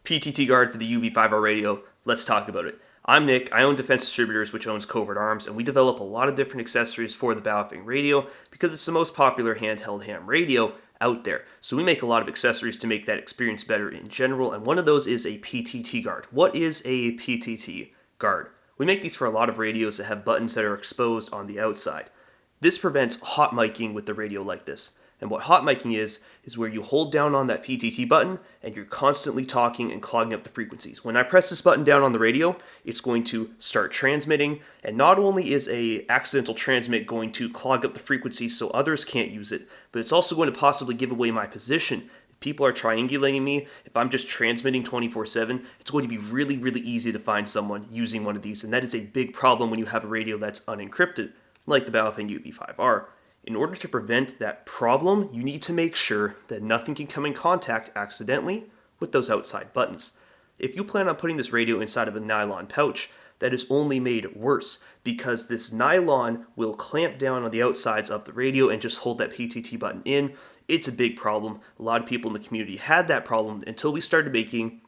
PTT Guard for the UV5R radio. Let's talk about it. I'm Nick. I own Defense Distributors, which owns Covert Arms, and we develop a lot of different accessories for the Battlefield radio because it's the most popular handheld ham radio out there. So we make a lot of accessories to make that experience better in general, and one of those is a PTT Guard. What is a PTT Guard? We make these for a lot of radios that have buttons that are exposed on the outside. This prevents hot miking with the radio like this. And what hot miking is where you hold down on that PTT button and you're constantly talking and clogging up the frequencies. When I press this button down on the radio, it's going to start transmitting, and not only is a accidental transmit going to clog up the frequencies so others can't use it, but it's also going to possibly give away my position. If people are triangulating me, if I'm just transmitting 24/7, it's going to be really, really easy to find someone using one of these, and that is a big problem when you have a radio that's unencrypted, like the Battlefield UV5R. In order to prevent that problem, you need to make sure that nothing can come in contact accidentally with those outside buttons. If you plan on putting this radio inside of a nylon pouch, that is only made worse because this nylon will clamp down on the outsides of the radio and just hold that PTT button in. It's a big problem. A lot of people in the community had that problem until we started making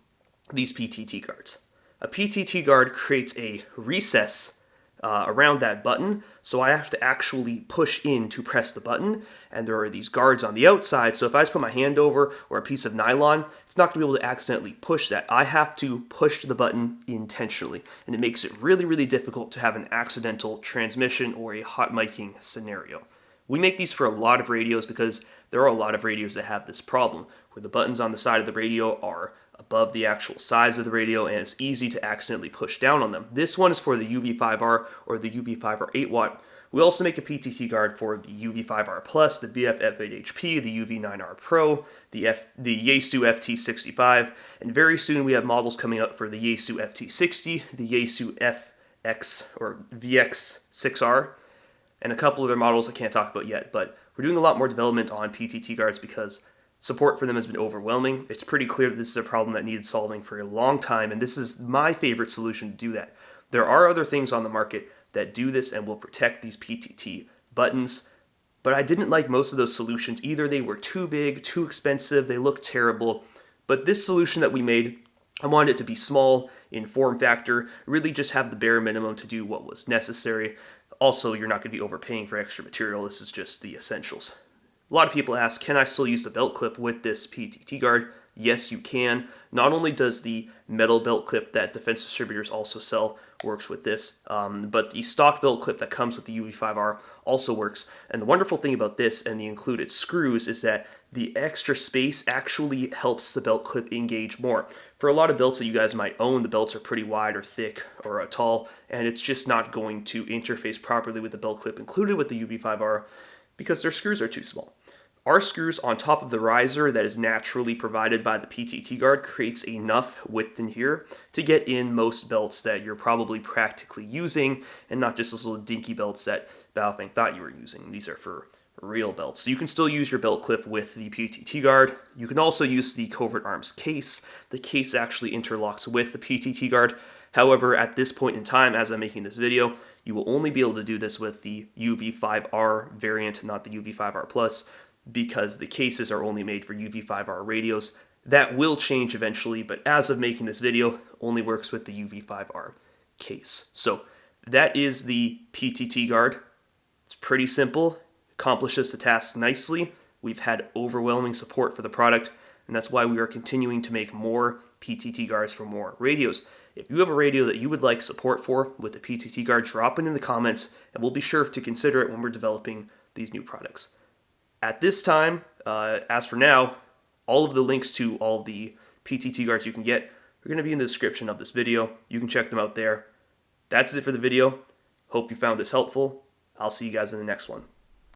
these PTT guards. A PTT guard creates a recess around that button, so I have to actually push in to press the button, and there are these guards on the outside, so if I just put my hand over or a piece of nylon, it's not going to be able to accidentally push that. I have to push the button intentionally, and it makes it really, really difficult to have an accidental transmission or a hot miking scenario. We make these for a lot of radios because there are a lot of radios that have this problem, where the buttons on the side of the radio are above the actual size of the radio, and it's easy to accidentally push down on them. This one is for the UV5R or the UV5R 8-watt. We also make a PTT guard for the UV5R Plus, the BF-F8HP, the UV9R Pro, the Yaesu FT65, and very soon we have models coming up for the Yaesu FT60, the Yaesu FX or VX6R, and a couple other models I can't talk about yet, but we're doing a lot more development on PTT guards because support for them has been overwhelming. It's pretty clear that this is a problem that needed solving for a long time, and this is my favorite solution to do that. There are other things on the market that do this and will protect these PTT buttons, but I didn't like most of those solutions. Either they were too big, too expensive, they looked terrible, but this solution that we made, I wanted it to be small in form factor, really just have the bare minimum to do what was necessary. Also, you're not going to be overpaying for extra material. This is just the essentials. A lot of people ask, can I still use the belt clip with this PTT guard? Yes, you can. Not only does the metal belt clip that Defense Distributors also sell works with this, but the stock belt clip that comes with the UV5R also works. And the wonderful thing about this and the included screws is that the extra space actually helps the belt clip engage more. For a lot of belts that you guys might own, the belts are pretty wide or thick or tall, and it's just not going to interface properly with the belt clip included with the UV5R because their screws are too small. Our screws on top of the riser that is naturally provided by the PTT guard creates enough width in here to get in most belts that you're probably practically using, and not just those little dinky belts that Battlefield thought you were using. These are for real belts. So you can still use your belt clip with the PTT guard. You can also use the Covert Arms case. The case actually interlocks with the PTT guard. However, at this point in time, as I'm making this video, you will only be able to do this with the UV5R variant, not the UV5R Plus, because the cases are only made for UV5R radios. That will change eventually, but as of making this video, only works with the UV5R case. So that is the PTT guard. It's pretty simple, accomplishes the task nicely. We've had overwhelming support for the product, and that's why we are continuing to make more PTT guards for more radios. If you have a radio that you would like support for with the PTT guard, drop it in the comments, and we'll be sure to consider it when we're developing these new products. At this time, as for now, all of the links to all the PTT guards you can get are going to be in the description of this video. You can check them out there. That's it for the video. Hope you found this helpful. I'll see you guys in the next one.